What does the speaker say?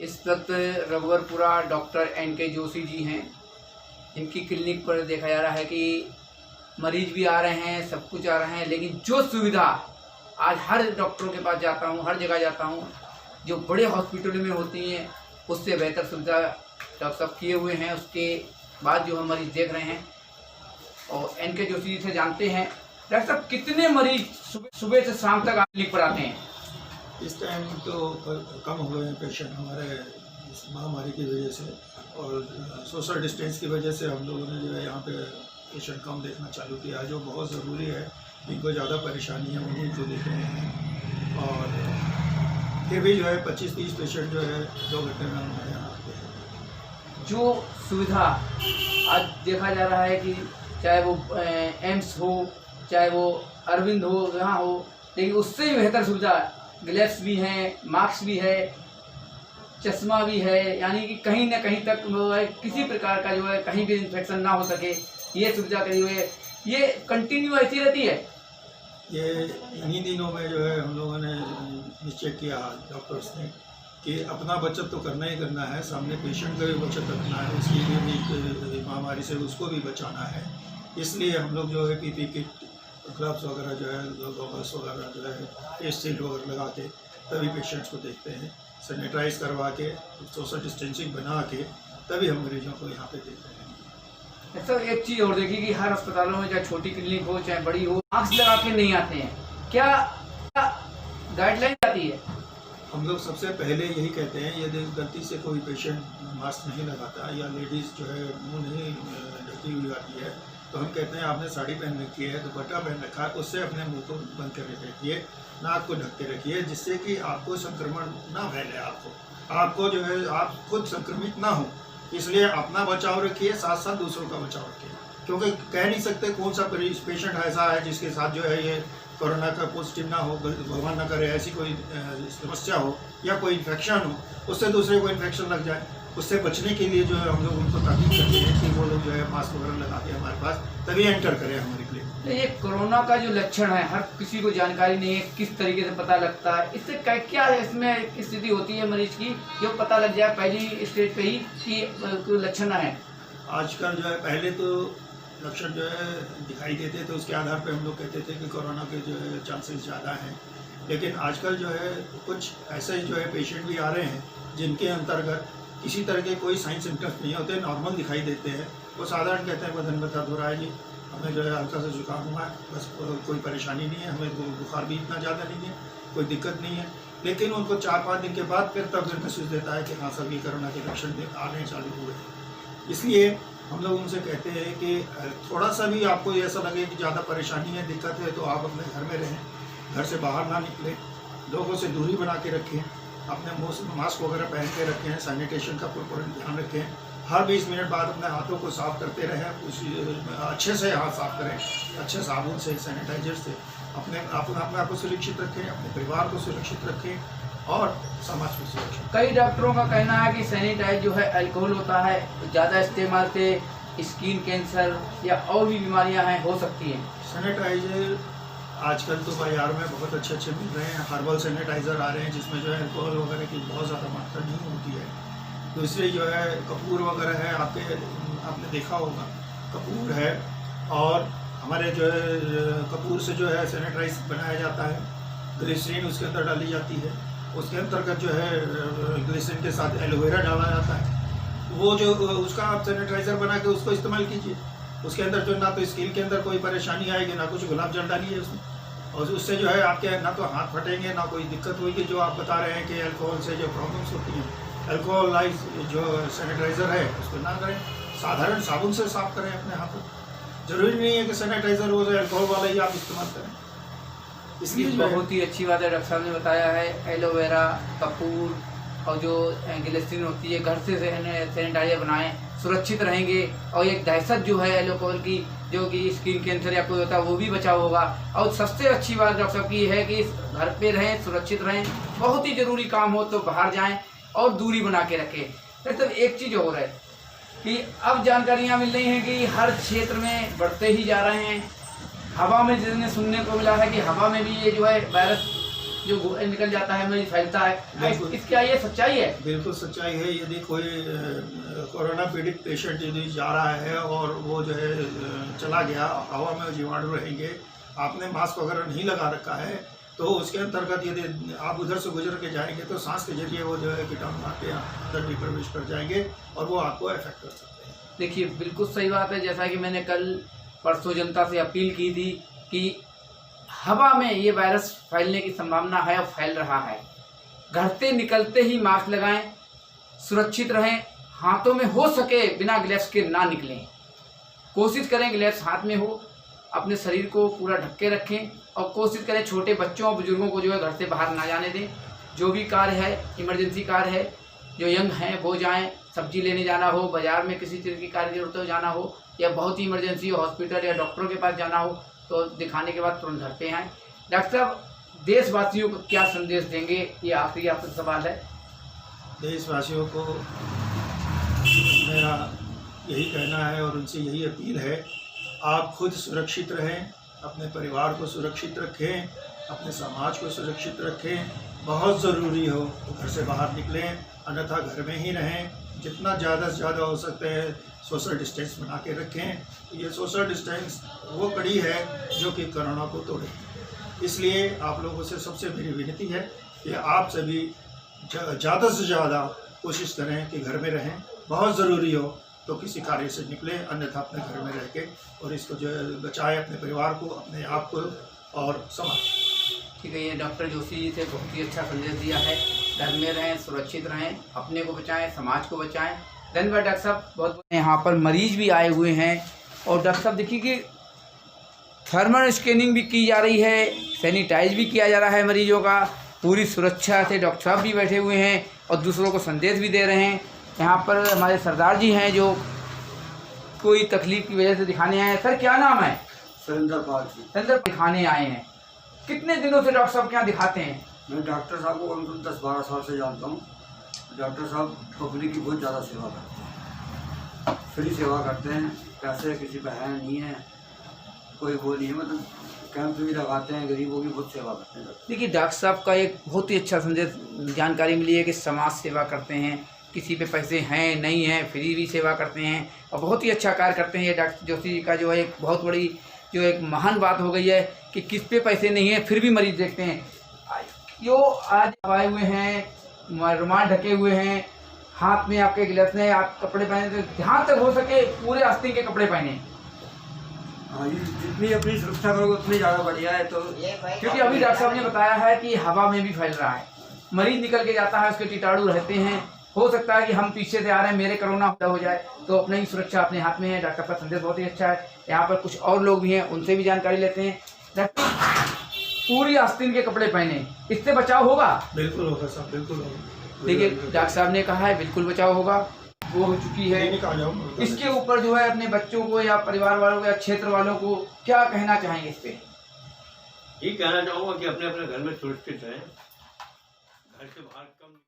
इस वक्त रघुवरपुरा doctor NK Joshi ji हैं। इनकी क्लिनिक पर देखा जा रहा है कि मरीज भी आ रहे हैं, सब कुछ आ रहे हैं, लेकिन जो सुविधा आज हर डॉक्टरों के पास जाता हूँ, हर जगह जाता हूँ, जो बड़े हॉस्पिटलों में होती हैं उससे बेहतर सुविधा डॉक्टर साहब किए हुए हैं। उसके बाद जो हम मरीज देख रहे हैं और NK जोशी जी से जानते हैं। डॉक्टर साहब, कितने मरीज सुबह से शाम तक क्लिनिक पर आते हैं? इस टाइम तो कम हो गए हैं पेशेंट हमारे इस महामारी की वजह से, और सोशल डिस्टेंस की वजह से हम लोगों ने जो है यहाँ पे पेशेंट कम देखना चालू किया, जो बहुत ज़रूरी है। इनको ज़्यादा परेशानी है उन्हीं को देख रहे हैं, और फिर भी जो है 25-30 पेशेंट जो है 2 घंटे में हमारे यहाँ आते हैं। जो सुविधा आज देखा जा रहा है कि चाहे वो एम्स हो, चाहे वो अरविंद हो, यहाँ हो, लेकिन उससे भी बेहतर सुविधा, ग्लव्स भी हैं, मास्क भी है, चश्मा भी है, यानी कि कहीं ना कहीं तक किसी प्रकार का जो है कहीं भी इन्फेक्शन ना हो सके, ये सुविधा करी हुई है। ये कंटिन्यू ऐसी रहती है। ये इन्हीं दिनों में जो है हम लोगों ने निश्चय किया डॉक्टर्स ने कि अपना बचत तो करना ही करना है, सामने पेशेंट का भी बचत रखना है, उसके लिए भी महामारी से उसको भी बचाना है। इसलिए हम लोग जो है PP किट, ग्लव्स वगैरह जो है, गॉगल्स वगैरह जो है, फेस शील्ड वगैरह लगा के तभी पेशेंट्स को देखते हैं, सैनिटाइज करवा के, सोशल डिस्टेंसिंग बना के तभी हम मरीजों को यहाँ पे देखते हैं। सर, एक चीज़ और देखिए कि हर अस्पतालों में चाहे छोटी क्लिनिक हो चाहे बड़ी हो, मास्क लगा के नहीं आते हैं। क्या गाइडलाइन आती है? हम लोग सबसे पहले यही कहते हैं, यदि गलती से कोई पेशेंट मास्क नहीं लगाता या लेडीज़ जो है मुंह नहीं ढकी हुई आती है, तो हम कहते हैं आपने साड़ी पहन रखी है, दुपट्टा पहन रखा है, उससे अपने मुंह को बंद करके रखिए, नाक को ढक के रखिए, जिससे कि आपको संक्रमण ना फैले, आपको जो है आप खुद संक्रमित ना हो। इसलिए अपना बचाव रखिए, साथ साथ दूसरों का बचाव रखिए, क्योंकि कह नहीं सकते कौन सा पेशेंट ऐसा है जिसके साथ जो है ये कोरोना का पॉजिटिव ना हो, भगवान ना करे ऐसी कोई समस्या हो या कोई इन्फेक्शन हो, उससे दूसरे को इन्फेक्शन लग जाए। उससे बचने के लिए जो है हम लोग उनको ताकीद करते हैं कि वो लोग जो है मास्क वगैरह लगा के हमारे पास तभी एंटर करें हमारे क्लिनिक। ये कोरोना का जो लक्षण है, हर किसी को जानकारी नहीं है, किस तरीके से पता लगता है, इससे क्या है, इसमें स्थिति होती है मरीज की जो पता लग जाए पहली स्टेज पे ही कि लक्षण है? आजकल जो है, पहले तो लक्षण जो है दिखाई देते थे, उसके आधार पर हम लोग कहते थे कि कोरोना के जो है चांसेस ज़्यादा हैं, लेकिन आजकल जो है कुछ ऐसे जो है पेशेंट भी आ रहे हैं जिनके अंतर्गत किसी तरह के कोई साइन सिम्टम्स नहीं होते, नॉर्मल दिखाई देते हैं। वो साधारण कहते हैं बदन में दर्द हो रहा है जी, हमें जो है हल्का सा जुकाम हुआ है, बस कोई परेशानी नहीं है, हमें बुखार भी इतना ज़्यादा नहीं है, कोई दिक्कत नहीं है। लेकिन उनको 4-5 दिन के बाद फिर तब महसूस देता है कि हाँ सर, ये कोरोना के लक्षण आने चालू हुए। इसलिए हम लोग उनसे कहते हैं कि थोड़ा सा भी आपको ऐसा लगे कि ज़्यादा परेशानी है, दिक्कत है, तो आप अपने घर में रहें, घर से बाहर ना निकलें, लोगों से दूरी बना के रखें, अपने मुँह से मास्क वगैरह पहन के रखें, सैनिटेशन का पूरा ध्यान रखें, हर 20 मिनट बाद अपने हाथों को साफ करते रहें, अच्छे से हाथ साफ करें, अच्छे साबुन से, सैनिटाइजर से, अपने आप को सुरक्षित रखें, अपने परिवार को सुरक्षित रखें और समाज को सुरक्षित। कई डॉक्टरों का कहना है कि सैनिटाइज जो है अल्कोहल होता है, ज़्यादा इस्तेमाल से स्किन कैंसर या और भी बीमारियां हैं हो सकती हैं। सैनिटाइजर आजकल तो बाजार में बहुत अच्छे मिल रहे हैं, हर्बल सैनिटाइज़र आ रहे हैं जिसमें जो है अल्कोहल वगैरह की बहुत ज़्यादा मात्रा नहीं होती है। दूसरी जो है कपूर वगैरह है, आपने देखा होगा, कपूर है, और हमारे जो है कपूर से जो है सैनिटाइज बनाया जाता है, ग्लिसरीन उसके अंदर डाली जाती है, उसके अंतर्गत जो है ग्लिसरीन के साथ एलोवेरा डाला जाता है, वो जो उसका आप सैनिटाइज़र बना के उसको इस्तेमाल कीजिए। उसके अंदर जो ना तो स्किन के अंदर कोई परेशानी आएगी, ना कुछ गुलाब जल डालिए उसमें, और उससे जो है आपके ना तो हाथ फटेंगे, ना कोई दिक्कत होगी। जो आप बता रहे हैं कि अल्कोहल से जो प्रॉब्लम्स होती हैं, अल्कोहलाइज जो सैनिटाइज़र है उसको ना करें, साधारण साबुन से साफ करें अपने हाथों। ज़रूरी नहीं है कि सैनिटाइज़र वो जो अल्कोहल वाला ही आप इस्तेमाल करें। इसलिए बहुत ही अच्छी बात है डॉक्टर साहब ने बताया है, एलोवेरा, कपूर और जो ग्लिसरीन होती है, घर से सैनिटाइजर बनाएं, सुरक्षित रहेंगे। और एक दहशत जो है अल्कोहल की, जो कि स्किन कैंसर या कोई होता है, वो भी बचाव होगा। और सबसे अच्छी बात डॉक्टर साहब की है कि घर पे रहें, सुरक्षित रहें, बहुत ही ज़रूरी काम हो तो बाहर जाएं और दूरी बना के रखें। तो एक चीज़ और है कि अब जानकारियाँ मिल रही हैं कि हर क्षेत्र में बढ़ते ही जा रहे हैं। हवा में जितने सुनने को मिला है कि हवा में भी ये जो है वायरस जो निकल जाता है मरीज फैलता है, इसका ये सच्चाई है? बिल्कुल सच्चाई है। यदि कोई कोरोना पीड़ित पेशेंट यदि जा रहा है और वो जो है चला गया, हवा में जीवाणु रहेंगे, आपने मास्क वगैरह नहीं लगा रखा है, तो उसके अंतर्गत यदि आप उधर से गुजर के जाएंगे तो सांस के जरिए वो जो है कीटाणु आपके अंदर भी प्रवेश कर जाएंगे और वो आपको अफेक्ट कर सकते हैं। देखिए बिल्कुल सही बात है। जैसा कि मैंने कल परसों जनता से अपील की थी कि हवा में ये वायरस फैलने की संभावना है और फैल रहा है। घर से निकलते ही मास्क लगाएं, सुरक्षित रहें, हाथों में हो सके बिना ग्लव्स के ना निकलें, कोशिश करें ग्लव्स हाथ में हो, अपने शरीर को पूरा ढक के रखें और कोशिश करें छोटे बच्चों और बुजुर्गों को जो है घर से बाहर ना जाने दें। जो भी कार्य है, इमरजेंसी कार्य है, जो यंग हैं वो जाएं, सब्जी लेने जाना हो, बाजार में किसी चीज़ की कार्य जरूरत हो जाना हो, या बहुत ही इमरजेंसी हो, हॉस्पिटल या डॉक्टरों के पास जाना हो, तो दिखाने के बाद तुरंत घर पे आएँ। डॉक्टर साहब, देशवासियों को क्या संदेश देंगे, ये आखिरी आपसे सवाल है। देशवासियों को मेरा यही कहना है और उनसे यही अपील है, आप खुद सुरक्षित रहें, अपने परिवार को सुरक्षित रखें, अपने समाज को सुरक्षित रखें। बहुत ज़रूरी हो तो घर से बाहर निकलें, अन्यथा घर में ही रहें। जितना ज़्यादा से ज़्यादा हो सकते हैं सोशल डिस्टेंस बना के रखें। ये सोशल डिस्टेंस वो कड़ी है जो कि कोरोना को तोड़े। इसलिए आप लोगों से सबसे मेरी विनती है कि आप सभी ज़्यादा से ज़्यादा कोशिश करें कि घर में रहें। बहुत ज़रूरी हो तो किसी कार्य से निकलें, अन्यथा अपने घर में रह के और इसको जो है बचाएं, अपने परिवार को, अपने आप को और समाज। ठीक है, ये डॉक्टर जोशी जी से बहुत ही अच्छा संदेश दिया है। घर में रहें, सुरक्षित रहें, अपने को बचाएं, समाज को बचाएं। धन्यवाद डॉक्टर साहब। बहुत यहाँ पर मरीज भी आए हुए हैं और डॉक्टर साहब देखिए कि थर्मल स्कैनिंग भी की जा रही है, सैनिटाइज भी किया जा रहा है मरीजों का। पूरी सुरक्षा से डॉक्टर साहब भी बैठे हुए हैं और दूसरों को संदेश भी दे रहे हैं। यहाँ पर हमारे सरदार जी हैं जो कोई तकलीफ की वजह से दिखाने आए हैं। सर क्या नाम है? सुरेंद्र पाल जी। सुरेंद्र दिखाने आए हैं। कितने दिनों से डॉक्टर साहब क्या दिखाते हैं? मैं डॉक्टर साहब को कम से कम 10-12 साल से जानता हूँ। डॉक्टर साहब पब्लिक की बहुत ज़्यादा सेवा करते हैं, फ्री सेवा करते हैं, पैसे किसी पे है नहीं है, कोई वो नहीं है, मतलब कैंप भी लगाते हैं, गरीबों की बहुत सेवा करते हैं। देखिए डॉक्टर साहब का एक बहुत ही अच्छा संदेश जानकारी मिली है कि समाज सेवा करते हैं, किसी पे पैसे हैं नहीं हैं, फ्री भी सेवा करते हैं और बहुत ही अच्छा कार्य करते हैं। ये डॉक्टर जोशी जी का जो है एक बहुत बड़ी जो एक महान बात हो गई है कि किस पे पैसे नहीं है फिर भी मरीज देखते हैं। जो आज आए हुए हैं, रुमाल ढके हुए हैं, हाथ में आपके ग्लव्स हैं, आप कपड़े पहने, तो जहाँ तक हो सके पूरे आस्तीन के कपड़े पहने। हाँ, ये जितनी अपनी सुरक्षा करोगे उतनी ज़्यादा बढ़िया है। तो क्योंकि अभी डॉक्टर साहब ने बताया है कि हवा में भी फैल रहा है, मरीज निकल के जाता है, उसके कीटाणु रहते हैं। हो सकता है कि हम पीछे से आ रहे हैं, मेरे कोरोना हो जाए, तो अपनी ही सुरक्षा अपने हाथ में है। डॉक्टर का संदेश बहुत ही अच्छा है। यहाँ पर कुछ और लोग भी हैं, उनसे भी जानकारी लेते हैं। डॉक्टर पूरी आस्तीन के कपड़े पहने, इससे बचाव होगा? बिल्कुल होगा साहब, बिल्कुल होगा। देखिए डॉक्टर साहब ने कहा है बिल्कुल बचाव होगा, वो हो चुकी है। इसके ऊपर जो है अपने बच्चों को या परिवार वालों को या क्षेत्र वालों को क्या कहना चाहेंगे इस पे? ये कहना चाहूँगा कि अपने अपने घर में सुरक्षित रहें, घर से बाहर कम